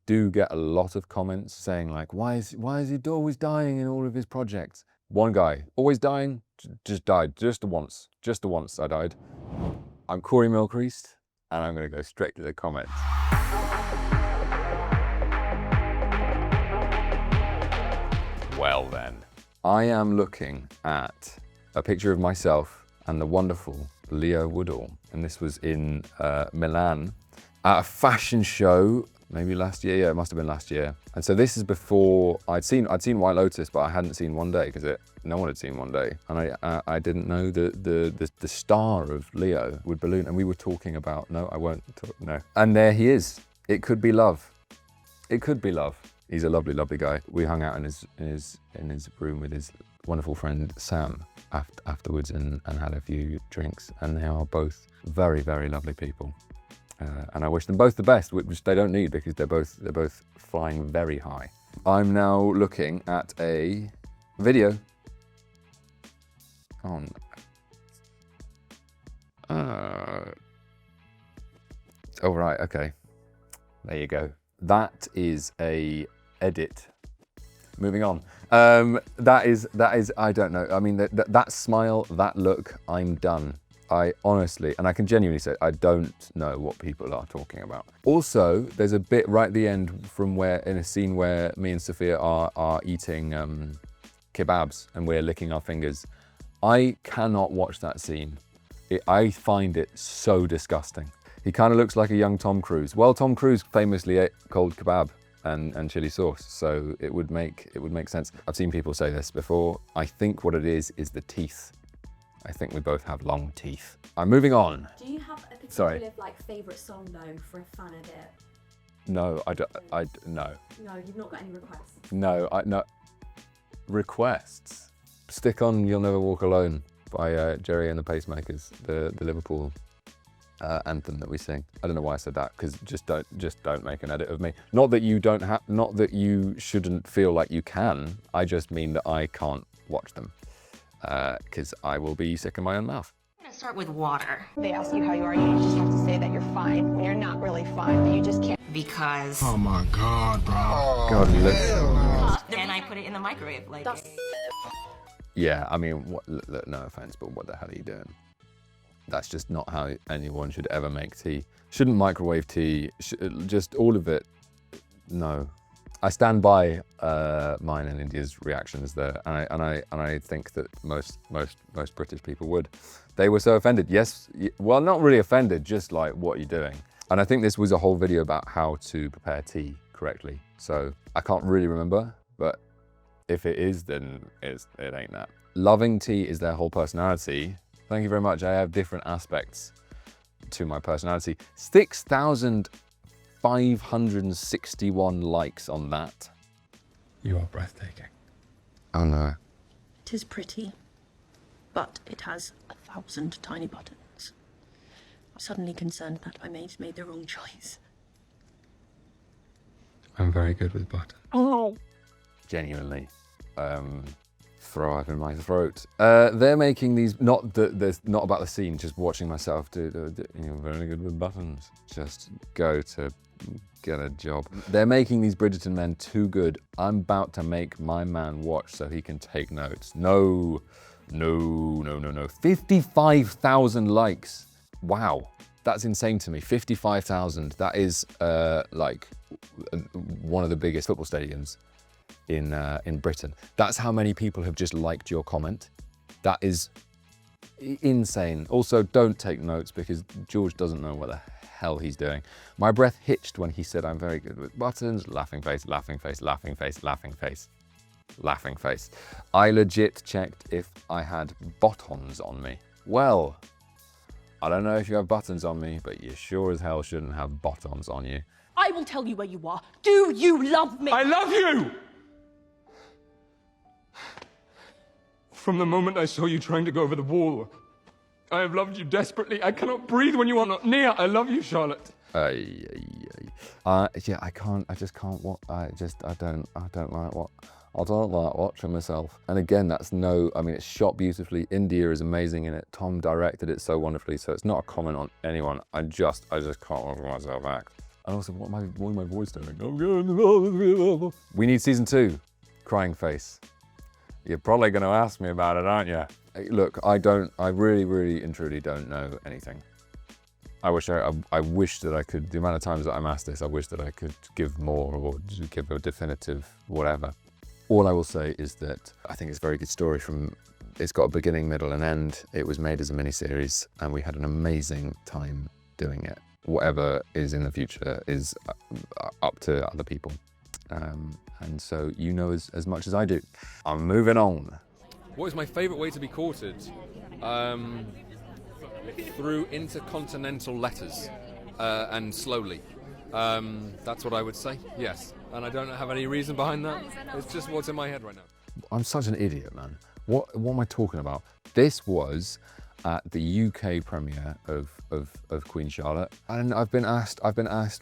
do get a lot of comments saying like, why is he always dying in all of his projects? One guy, always dying, just died, just the once I died. I'm Corey Milcreast, and I'm gonna go straight to the comments. Well then, I am looking at a picture of myself and the wonderful Leo Woodall, and this was in Milan at a fashion show, maybe last year. Yeah, it must have been last year. And so this is before I'd seen White Lotus, but I hadn't seen One Day because no one had seen One Day, and I didn't know the star of Leo would balloon. And we were talking about no, I won't talk, no. And there he is. It could be love. It could be love. He's a lovely, lovely guy. We hung out in his room with his wonderful friend Sam afterwards and had a few drinks, and they are both very, very lovely people. And I wish them both the best, which they don't need because they're both flying very high. I'm now looking at a video on oh right, okay. There you go. That is a edit. Moving on. That is I don't know. I mean that smile, that look, I'm done. I honestly, and I can genuinely say, I don't know what people are talking about. Also, there's a bit right at the end in a scene where me and Sophia are eating kebabs and we're licking our fingers. I cannot watch that scene. I find it so disgusting. He kind of looks like a young Tom Cruise. Well, Tom Cruise famously ate cold kebab and chili sauce, so it would make sense. I've seen people say this before. I think what it is the teeth. I think we both have long teeth. I'm moving on. Do you have a particular favourite song though for a fan edit? No, no. No, you've not got any requests. No. Requests. Stick on "You'll Never Walk Alone" by Gerry and the Pacemakers, the Liverpool anthem that we sing. I don't know why I said that, because just don't make an edit of me. Not that you shouldn't feel like you can. I just mean that I can't watch them. Because I will be sick in my own mouth. I'm gonna start with water. They ask you how you are, you just have to say that you're fine when you're not really fine, but you just can't. Because. Oh my God, bro. God, listen. And I put it in the microwave, like. Yeah, I mean, look, no offense, but what the hell are you doing? That's just not how anyone should ever make tea. Shouldn't microwave tea. Just all of it. No. I stand by mine and India's reactions there, and I think that most British people would. They were so offended. Yes, well, not really offended, just like, what are you doing? And I think this was a whole video about how to prepare tea correctly. So I can't really remember, but if it is, then it ain't that. Loving tea is their whole personality. Thank you very much. I have different aspects to my personality. 6,561 likes on that. You are breathtaking. Oh no. It is pretty, but it has 1,000 tiny buttons. I'm suddenly concerned that I may have made the wrong choice. I'm very good with butter. Oh! Genuinely. Throw up in my throat. They're making these, not about the scene, just watching myself do very good with buttons. Just go to get a job. They're making these Bridgerton men too good. I'm about to make my man watch so he can take notes. No. 55,000 likes. Wow, that's insane to me. 55,000, that is like one of the biggest football stadiums in Britain. That's how many people have just liked your comment. That is insane. Also, don't take notes because George doesn't know what the hell he's doing. My breath hitched when he said I'm very good with buttons. Laughing face, laughing face, laughing face, laughing face, laughing face. I legit checked if I had buttons on me. Well, I don't know if you have buttons on me, but you sure as hell shouldn't have buttons on you. I will tell you where you are. Do you love me? I love you! From the moment I saw you trying to go over the wall, I have loved you desperately. I cannot breathe when you are not near. I love you, Charlotte. Yeah, I can't. I just can't. I don't like watching myself. And again, I mean, it's shot beautifully. India is amazing in it. Tom directed it so wonderfully. So it's not a comment on anyone. I just can't watch myself act. And also, what am my voice doing? I'm going. We need season 2. Crying face. You're probably going to ask me about it, aren't you? Look, I really and truly don't know anything. I wish that I could, the amount of times that I'm asked this, I wish that I could give more or give a definitive whatever. All I will say is that I think it's a very good story it's got a beginning, middle and end. It was made as a miniseries and we had an amazing time doing it. Whatever is in the future is up to other people. And so you know as much as I do. I'm moving on. What is my favourite way to be courted? Through intercontinental letters and slowly. That's what I would say, yes. And I don't have any reason behind that. It's just what's in my head right now. I'm such an idiot, man. What am I talking about? This was at the UK premiere of Queen Charlotte, and I've been asked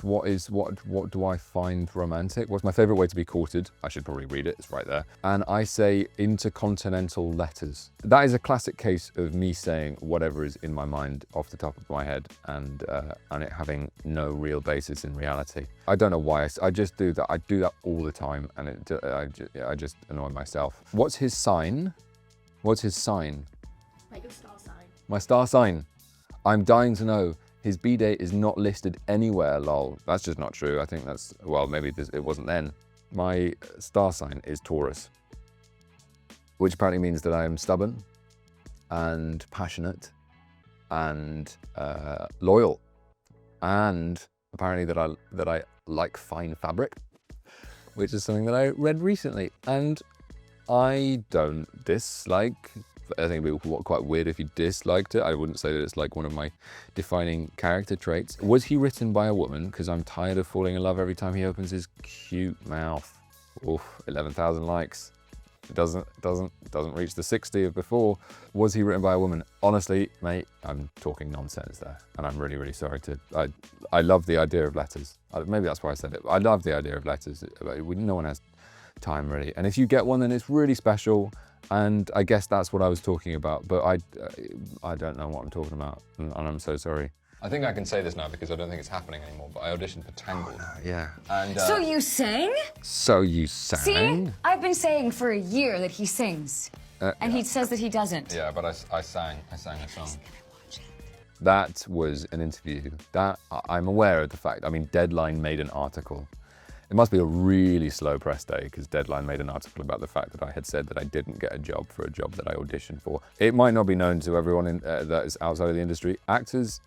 what do I find romantic? What's my favourite way to be courted? I should probably read it, it's right there. And I say intercontinental letters. That is a classic case of me saying whatever is in my mind off the top of my head and it having no real basis in reality. I don't know why, I just do that. I do that all the time and I just annoy myself. What's his sign? What's his sign? Like your star sign. My star sign. I'm dying to know. His B-date is not listed anywhere, lol. That's just not true. I think that's, well, maybe it wasn't then. My star sign is Taurus, which apparently means that I am stubborn and passionate and loyal, and apparently that I like fine fabric, which is something that I read recently. And I don't dislike. I think it'd be quite weird if you disliked it. I wouldn't say that it's like one of my defining character traits. Was he written by a woman? Because I'm tired of falling in love every time he opens his cute mouth. Oof, 11,000 likes. It doesn't reach the 60 of before. Was he written by a woman? Honestly, mate, I'm talking nonsense there, and I'm really sorry to. I love the idea of letters. Maybe that's why I said it. I love the idea of letters. No one has time really, and if you get one, then it's really special. And I guess that's what I was talking about, but I don't know what I'm talking about, and I'm so sorry. I think I can say this now because I don't think it's happening anymore, but I auditioned for Tangled. Oh, no, yeah. And, so you sang? So you sang? See? I've been saying for a year that he sings, and he says that he doesn't. Yeah, but I sang a song. That was an interview. That I'm aware of the fact. I mean, Deadline made an article. It must be a really slow press day because Deadline made an article about the fact that I had said that I didn't get a job for a job that I auditioned for. It might not be known to everyone that is outside of the industry. Actors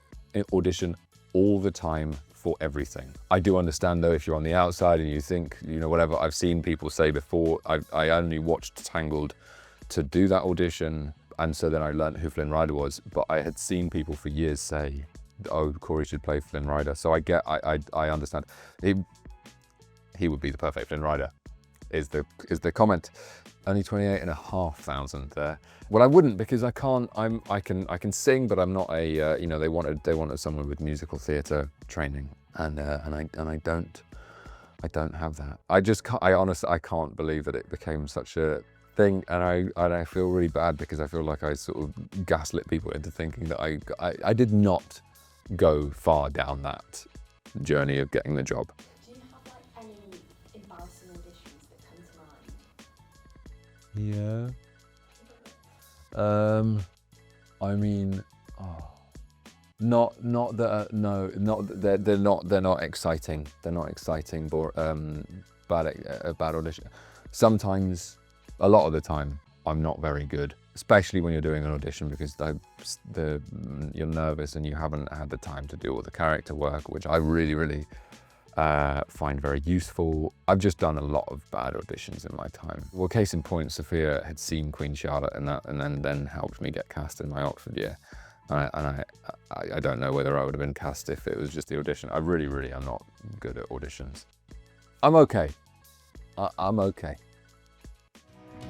audition all the time for everything. I do understand though if you're on the outside and you think, you know, whatever. I've seen people say before, I only watched Tangled to do that audition, and so then I learned who Flynn Rider was, but I had seen people for years say, oh, Corey should play Flynn Rider. So I understand. He would be the perfect Flynn Rider, is the comment. Only 28,500 there. Well, I wouldn't because I can't. I can sing, but I'm not a. You know, they wanted someone with musical theatre training, and I don't have that. I honestly can't believe that it became such a thing, and I feel really bad because I feel like I sort of gaslit people into thinking that I did not go far down that journey of getting the job. Yeah. I mean, not that. No, not they're not exciting. They're not exciting. Bad audition. Sometimes, a lot of the time, I'm not very good. Especially when you're doing an audition because you're nervous and you haven't had the time to do all the character work, which I really find very useful. I've just done a lot of bad auditions in my time. Well, case in point, Sophia had seen Queen Charlotte and then helped me get cast in my Oxford year. And I don't know whether I would have been cast if it was just the audition. I really am not good at auditions. I'm okay. I'm okay.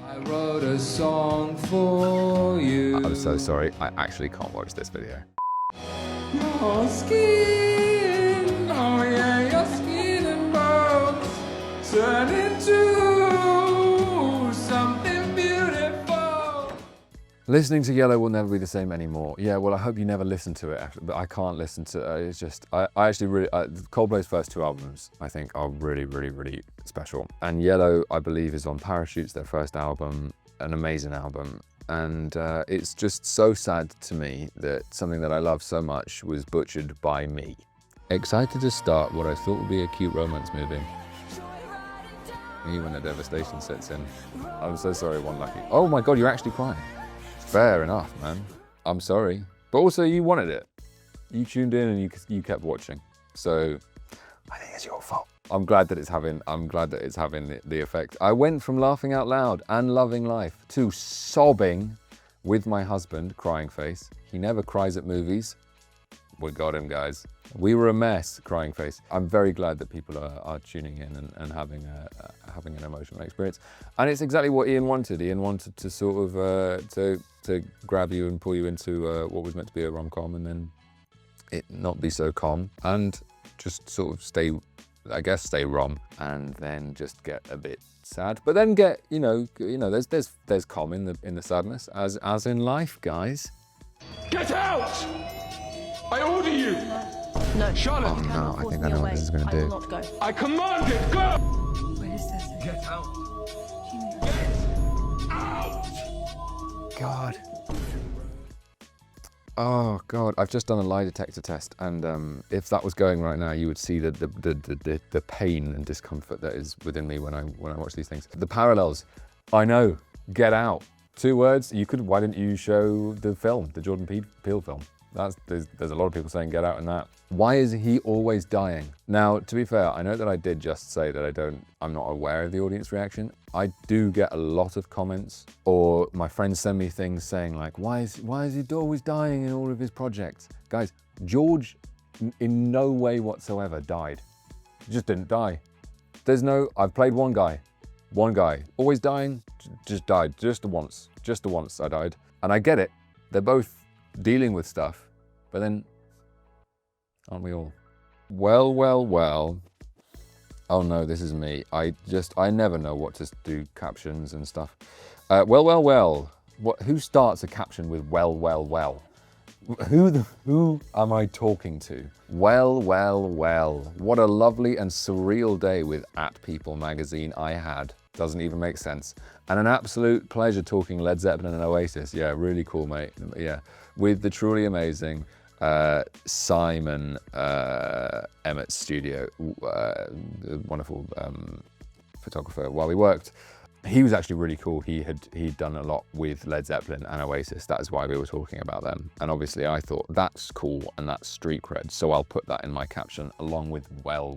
I wrote a song for you. I'm so sorry. I actually can't watch this video. Your skin, oh yeah, your skin and bones turn into something beautiful. Listening to Yellow will never be the same anymore. Yeah, well, I hope you never listen to it, actually, but I can't listen to it. It's just, I actually really, Coldplay's first 2 albums, I think, are really, really, really special. And Yellow, I believe, is on Parachutes, their first album, an amazing album. And it's just so sad to me that something that I love so much was butchered by me. Excited to start what I thought would be a cute romance movie. Even the devastation sets in. I'm so sorry, One Lucky. Oh my God, you're actually crying. Fair enough, man. I'm sorry. But also, you wanted it. You tuned in and you kept watching. So, I think it's your fault. I'm glad that it's having the effect. I went from laughing out loud and loving life to sobbing with my husband, crying face. He never cries at movies. We got him, guys. We were a mess, crying face. I'm very glad that people are tuning in and having an emotional experience. And it's exactly what Ian wanted. Ian wanted to sort of to grab you and pull you into what was meant to be a rom-com, and then it not be so calm, and just sort of stay rom, and then just get a bit sad, but then get there's calm in the sadness, as in life, guys. Get out! I order you! No. Charlotte! You cannot I force think me I know what away. this is gonna I do. will not go. I command it, go! Where is this? Get out! God. Oh God, I've just done a lie detector test, and if that was going right now, you would see the pain and discomfort that is within me when I watch these things. The parallels, I know. Get Out. 2 words. Why didn't you show the film, the Jordan Peele film? There's a lot of people saying Get Out in that. Why is he always dying? Now, to be fair, I know that I did just say that I'm not aware of the audience reaction. I do get a lot of comments, or my friends send me things saying like, why is he always dying in all of his projects? Guys, George in no way whatsoever died. He just didn't die. I've played one guy, always dying, just died, just the once I died. And I get it, they're both dealing with stuff, but then, aren't we all? Well. Oh no, this is me. I never know what to do, captions and stuff. Well. Who starts a caption with well? Who am I talking to? Well. What a lovely and surreal day with @People magazine I had. Doesn't even make sense. And an absolute pleasure talking Led Zeppelin and Oasis. Yeah, really cool, mate. Yeah, with the truly amazing Simon Emmett's studio, the wonderful photographer. While we worked, he was actually really cool. He'd done a lot with Led Zeppelin and Oasis. That is why we were talking about them. And obviously I thought that's cool and that's street cred. So I'll put that in my caption along with well.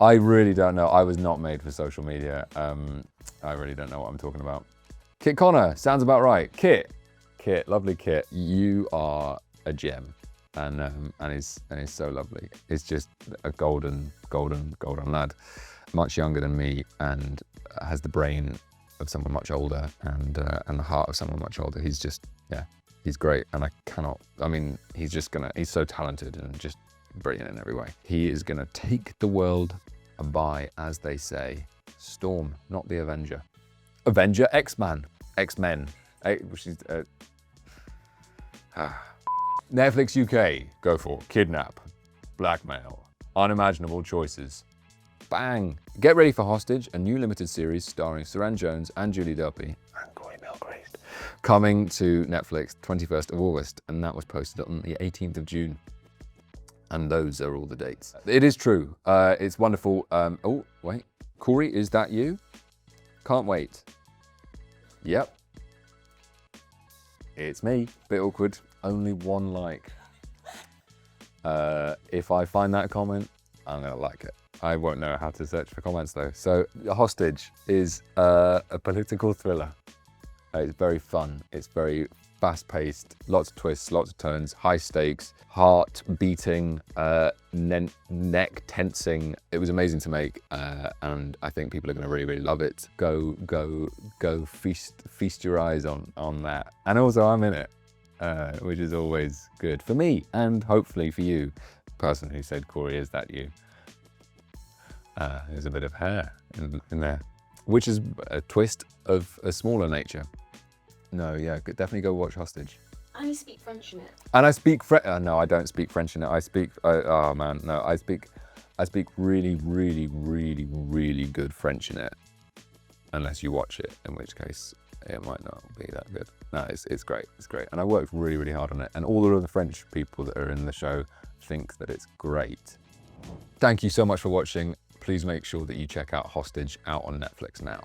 I really don't know. I was not made for social media. I really don't know what I'm talking about. Kit Connor, sounds about right. Kit, lovely Kit. You are a gem, and he's so lovely. He's just a golden lad. Much younger than me, and has the brain of someone much older, and the heart of someone much older. He's just, yeah, he's great, and he's so talented and just brilliant in every way. He is gonna take the world by, as they say, storm, not the Avenger. Avenger, X-Men. Netflix UK, go for kidnap, blackmail, unimaginable choices. Bang! Get ready for Hostage, a new limited series starring Saran Jones and Julie Delpy and Corey Milgrave, coming to Netflix 21st of August, and that was posted on the 18th of June. And those are all the dates. It is true. It's wonderful. Oh, wait. Corey, is that you? Can't wait. Yep. It's me. Bit awkward. Only 1 like. If I find that comment, I'm going to like it. I won't know how to search for comments though. So Hostage is a political thriller. It's very fun. It's very fast-paced, lots of twists, lots of turns, high stakes, heart beating, neck tensing. It was amazing to make, and I think people are going to really love it. Go feast your eyes on that. And also I'm in it, which is always good for me and hopefully for you. Person who said, Corey, is that you? There's a bit of hair in there. which is a twist of a smaller nature. No, yeah, definitely go watch Hostage. I speak French in it. And I speak French. No, I don't speak French in it. I speak. Oh man, no, I speak really, really, really, really good French in it. Unless you watch it, in which case it might not be that good. No, it's great. It's great, and I worked really, really hard on it. And all of the French people that are in the show think that it's great. Thank you so much for watching. Please make sure that you check out Hostage out on Netflix now.